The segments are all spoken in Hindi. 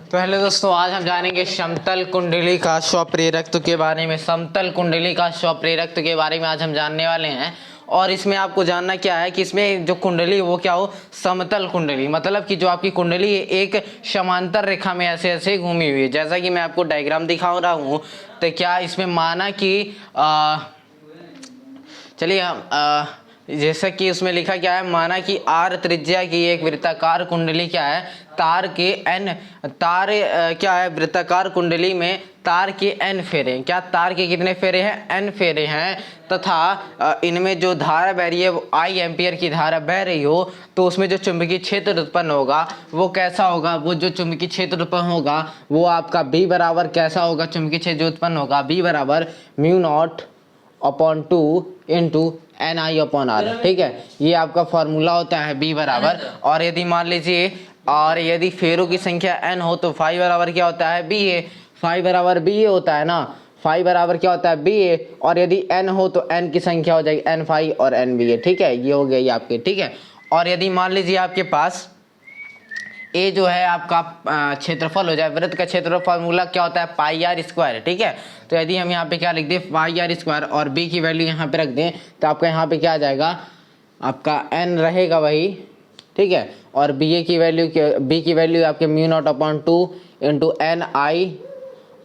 तो हेलो दोस्तों, आज हम जानेंगे समतल कुंडली का स्वप्रेरकत्व के बारे में। समतल कुंडली का स्वप्रेरकत्व के बारे में आज हम जानने वाले हैं। और इसमें आपको जानना क्या है कि इसमें जो कुंडली वो क्या हो, समतल कुंडली, मतलब कि जो आपकी कुंडली एक समांतर रेखा में ऐसे ऐसे घूमी हुई है। जैसा कि मैं आपको डायग्राम दिखा रहा हूँ, तो क्या इसमें माना कि चलिए हम जैसा कि उसमें लिखा क्या है, माना कि आर त्रिज्या की एक वृत्ताकार कुंडली क्या है, तार के एन तार क्या है, वृत्ताकार कुंडली में तार के एन फेरे, क्या तार के कितने फेरे हैं, एन फेरे हैं, तथा इनमें जो धारा बह रही है वो आई एम्पियर की धारा बह रही हो, तो उसमें जो चुंबकीय क्षेत्र उत्पन्न होगा वो कैसा होगा, वो जो चुंबकीय क्षेत्र उत्पन्न होगा वो आपका बी बराबर कैसा होगा, चुंबकीय क्षेत्र जो उत्पन्न होगा बी बराबर mu not upon 2 into N I upon R. ठीक है, ये आपका फॉर्मूला होता है बी बराबर। और यदि मान लीजिए, और यदि फेरों की संख्या एन हो तो फाई बराबर क्या होता है, बी ए। फाई बराबर बी ए होता है ना, फाई बराबर क्या होता है, बी ए। और यदि एन हो तो एन की संख्या हो जाएगी एन फाई और एन बी ए। ठीक है, ये हो गया ये आपके। ठीक है, और यदि मान लीजिए आपके पास ए जो है आपका क्षेत्रफल हो जाए, वृत्त का क्षेत्रफल फॉर्मूला क्या होता है, पाई आर स्क्वायर। ठीक है, तो यदि हम यहाँ पे क्या लिख दें, पाई आर स्क्वायर, और बी की वैल्यू यहाँ पे रख दें, तो आपका यहाँ पे क्या आ जाएगा, आपका एन रहेगा वही। ठीक है, और बी ए की वैल्यू, बी की वैल्यू आपके mu not upon 2 into N I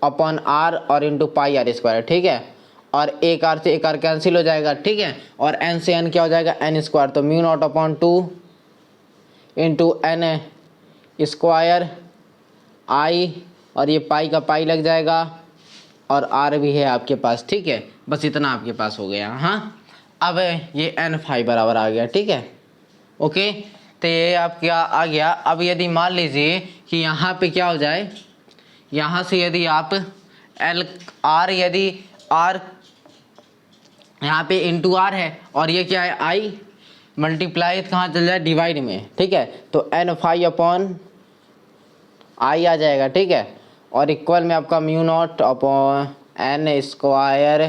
upon R और इंटू पाई आर स्क्वायर। ठीक है, और एक आर से एक आर कैंसिल हो जाएगा। ठीक है, और एन से एन क्या हो जाएगा, एन स्क्वायर, तो mu not upon 2 into N square i, और ये पाई का पाई लग जाएगा, और आर भी है आपके पास। ठीक है, बस इतना आपके पास हो गया। हाँ, अब ये एन फाई बराबर आ गया। ठीक है, ओके, तो ये आप क्या आ गया। अब यदि मान लीजिए कि यहाँ पे क्या हो जाए, यहाँ से यदि आप एल आर, यदि आर यहाँ पे इंटू आर है, और ये क्या है आई, मल्टीप्लाई कहाँ चल जाए, डिवाइड में। ठीक है, तो एन फाई अपॉन आई आ जाएगा। ठीक है, और इक्वल में आपका mu not upon N square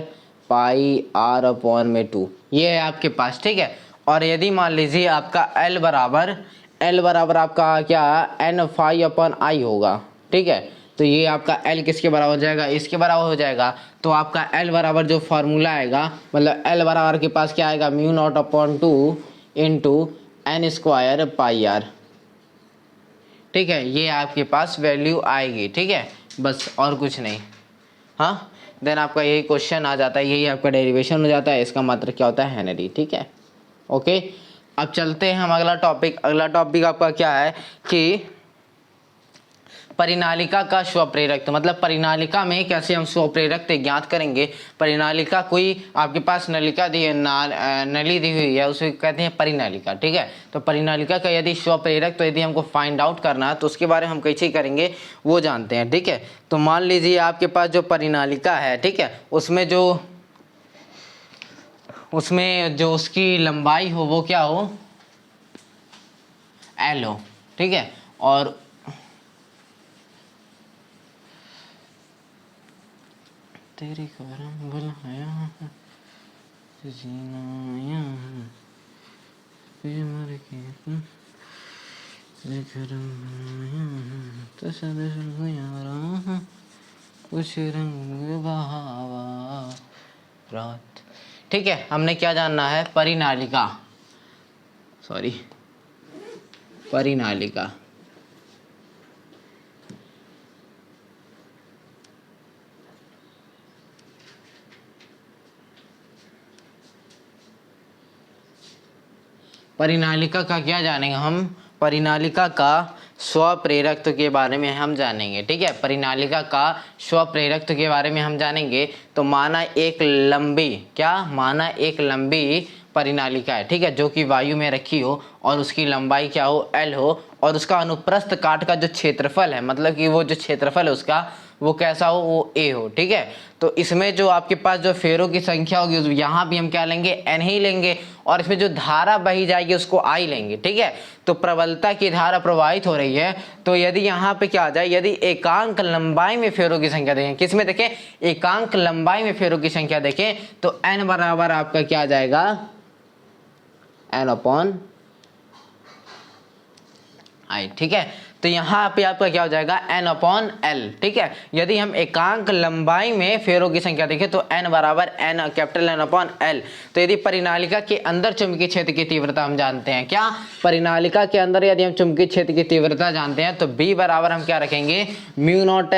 pi R upon में 2, ये है आपके पास। ठीक है, और यदि मान लीजिए आपका एल बराबर आपका क्या, एन फाई अपॉन आई होगा। ठीक है, तो ये आपका एल किसके बराबर हो जाएगा, इसके बराबर हो जाएगा। तो आपका एल बराबर जो फॉर्मूला आएगा, मतलब एल बराबर के पास क्या आएगा, mu not upon 2 into N square pi R. ठीक है, ये आपके पास वैल्यू आएगी। ठीक है, बस और कुछ नहीं। हाँ, देन आपका यही क्वेश्चन आ जाता है, यही आपका डेरिवेशन हो जाता है। इसका मात्र क्या होता है, हेनरी। ठीक है, ओके, अब चलते हैं हम अगला टॉपिक। अगला टॉपिक आपका क्या है कि परिनालिका का स्वप्रेरकत्व, मतलब परिनालिका में कैसे हम स्वप्रेरकत्व ज्ञात करेंगे। परिनालिका, कोई आपके पास नलिका दी है, नली दी हुई है, उसे कहते हैं परिनालिका। ठीक है, तो परिनालिका का यदि स्वप्रेरकत्व तो यदि हमको फाइंड आउट करना है तो उसके बारे में हम कैसे करेंगे वो जानते हैं। ठीक है, तो मान लीजिए आपके पास जो परिनालिका है, ठीक है, उसमें जो उसकी लंबाई हो वो क्या हो, एल हो। ठीक है, और तेरी करम बुलाया जीना मर के करम तो कुछ रंग बहावा रात। ठीक है, हमने क्या जानना है, परिनालिका, परिनालिका। परिनालिका का क्या जानेंगे हम, परिनालिका का स्वप्रेरकत्व के बारे में हम जानेंगे। ठीक है, परिनालिका का स्वप्रेरकत्व के बारे में हम जानेंगे। तो माना एक लंबी परिनालिका है। ठीक है, जो कि वायु में रखी हो और उसकी लंबाई क्या हो, एल हो, और उसका अनुप्रस्थ काट का जो क्षेत्रफल है, मतलब कि वो जो क्षेत्रफल है उसका वो कैसा हो, वो ए हो। ठीक है, तो इसमें जो आपके पास जो फेरों की संख्या होगी यहाँ भी हम क्या लेंगे, एन ही लेंगे, और इसमें जो धारा बही जाएगी उसको आई लेंगे। ठीक है, तो प्रबलता की धारा प्रवाहित हो रही है, तो यदि यहाँ पे क्या आ जाए, यदि एकांक लंबाई में फेरों की संख्या देखें, किसमें देखें, एकांक लंबाई में फेरों की संख्या देखें, तो एन बराबर आपका क्या आ जाएगा, एन अपॉन आई। ठीक है, तो यहाँ पे आपका क्या हो जाएगा n/l। ठीक है, यदि हम एकांक लंबाई में फेरों की संख्या देखें तो n बराबर n कैपिटल N/l। तो यदि परिनालिका के अंदर चुंबकीय क्षेत्र की तीव्रता हम जानते हैं, क्या परिनालिका के अंदर यदि हम चुंबकीय क्षेत्र की तीव्रता जानते हैं तो B बराबर हम क्या रखेंगे म्यू नॉट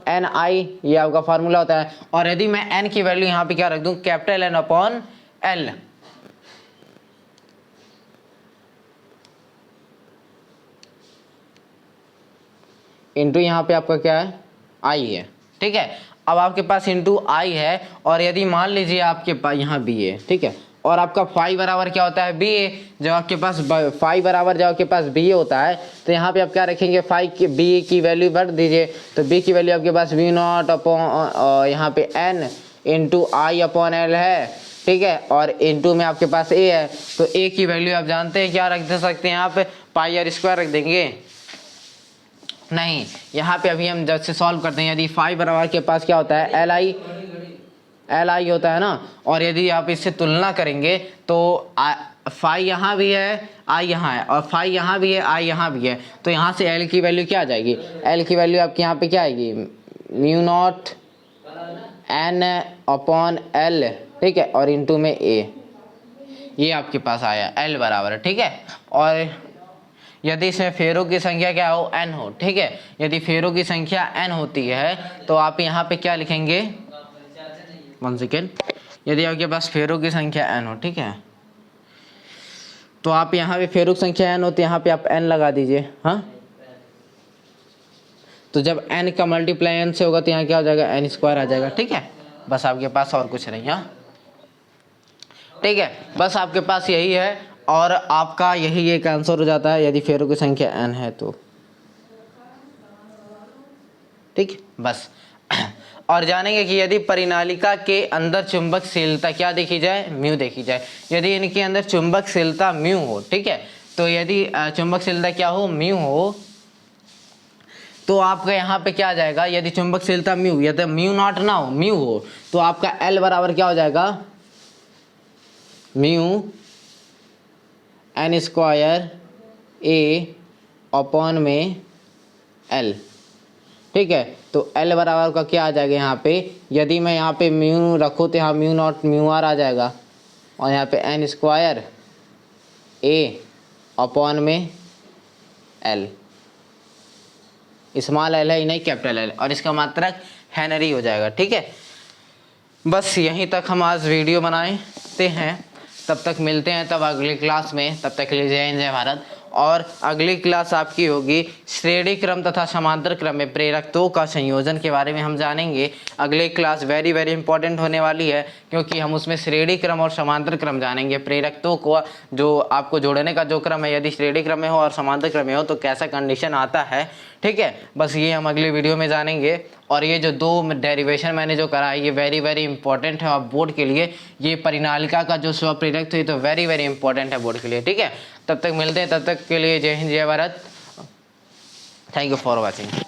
एन आई, ये आपका फार्मूला होता है। और यदि मैं n की वैल्यू यहाँ पे क्या रख दूं कैपिटल N/l, इंटू यहाँ पे आपका क्या है आई है। ठीक है, अब आपके पास इंटू आई है और यदि मान लीजिए आपके पास यहाँ बी है। ठीक है, और आपका फाई बराबर क्या होता है बी ए। जब आपके पास फाई बराबर जब आपके पास बी ए होता है तो यहाँ पे आप क्या रखेंगे फाई की बी ए की वैल्यू भर दीजिए। तो बी की वैल्यू आपके पास म्यू नॉट अपॉन यहाँ पे एन इंटू आई अपॉन एल है। ठीक है, और इंटू में आपके पास ए है, तो ए की वैल्यू आप जानते हैं क्या रख दे सकते हैं आप पाई आर स्क्वायर रख देंगे। नहीं, यहाँ पे अभी हम जब से सॉल्व करते हैं, यदि फाई बराबर के पास क्या होता है एल आई होता है ना, और यदि आप इससे तुलना करेंगे तो फाई यहाँ भी है आई यहाँ है, और फाई यहाँ भी है आई यहाँ भी है, तो यहाँ से एल की वैल्यू क्या आ जाएगी, एल की वैल्यू आपके यहाँ पे क्या आएगी mu not an upon L. ठीक है, और इंटू में ए, ये आपके पास आया एल बराबर है। ठीक है, और यदि इसमें फेरों की संख्या क्या हो n हो। ठीक है, यदि फेरों की संख्या n होती है तो आप यहाँ पे क्या लिखेंगे 1 सेकेंड, यदि आपके पास फेरों की संख्या n हो। ठीक है, तो आप यहाँ पे फेरों की संख्या n हो तो यहाँ पे आप n लगा दीजिए। हाँ, तो जब n का मल्टीप्लाई n से होगा तो यहाँ क्या हो जाएगा n स्क्वायर आ जाएगा। ठीक है, बस आपके पास और कुछ नहीं है। ठीक है, बस आपके पास यही है और आपका यही एक आंसर हो जाता है यदि फेरों की संख्या n है तो। ठीक, बस और जानेंगे कि यदि परिनालिका के अंदर चुंबकशीलता क्या देखी जाए म्यू देखी जाए। यदि इनके अंदर चुंबकशीलता म्यू हो, ठीक है, तो यदि चुंबकशीलता क्या हो म्यू हो तो आपका यहाँ पे क्या आ जाएगा, यदि चुंबकशीलता म्यू या तो म्यू नॉट ना हो म्यू हो तो आपका एल बराबर क्या हो जाएगा म्यू एन स्क्वायर ए अपॉन में एल। ठीक है, तो एल बराबर का क्या आ जाएगा यहाँ पे, यदि मैं यहाँ पे म्यू रखूँ तो यहाँ म्यू नॉट म्यू आर आ जाएगा, और यहाँ पे एन स्क्वायर ए अपॉन में एल, स्मॉल एल है नहीं कैपिटल एल, और इसका मात्रक हेनरी हो जाएगा। ठीक है, बस यहीं तक हम आज वीडियो बनाते हैं, तब तक मिलते हैं तब अगली क्लास में। तब तक के लिए जय हिंद जय भारत। और अगली क्लास आपकी होगी श्रेणी क्रम तथा समांतर क्रम में प्रेरकत्वों का संयोजन के बारे में हम जानेंगे। अगली क्लास वेरी वेरी इंपॉर्टेंट होने वाली है क्योंकि हम उसमें श्रेणी क्रम और समांतर क्रम जानेंगे। प्रेरकत्वों को जो आपको जोड़ने का जो क्रम है यदि श्रेणी क्रम में हो और समांतर क्रम में हो तो कैसा कंडीशन आता है। ठीक है, बस ये हम अगली वीडियो में जानेंगे। और ये जो दो डेरिवेशन मैंने जो करा है ये वेरी वेरी इंपॉर्टेंट है बोर्ड के लिए। ये परिनालिका का जो स्वप्रेरक तो ये तो वेरी वेरी इंपॉर्टेंट है बोर्ड के लिए। ठीक है, तब तक मिलते हैं, तब तक के लिए जय हिंद जय Bharat. Thank you for watching.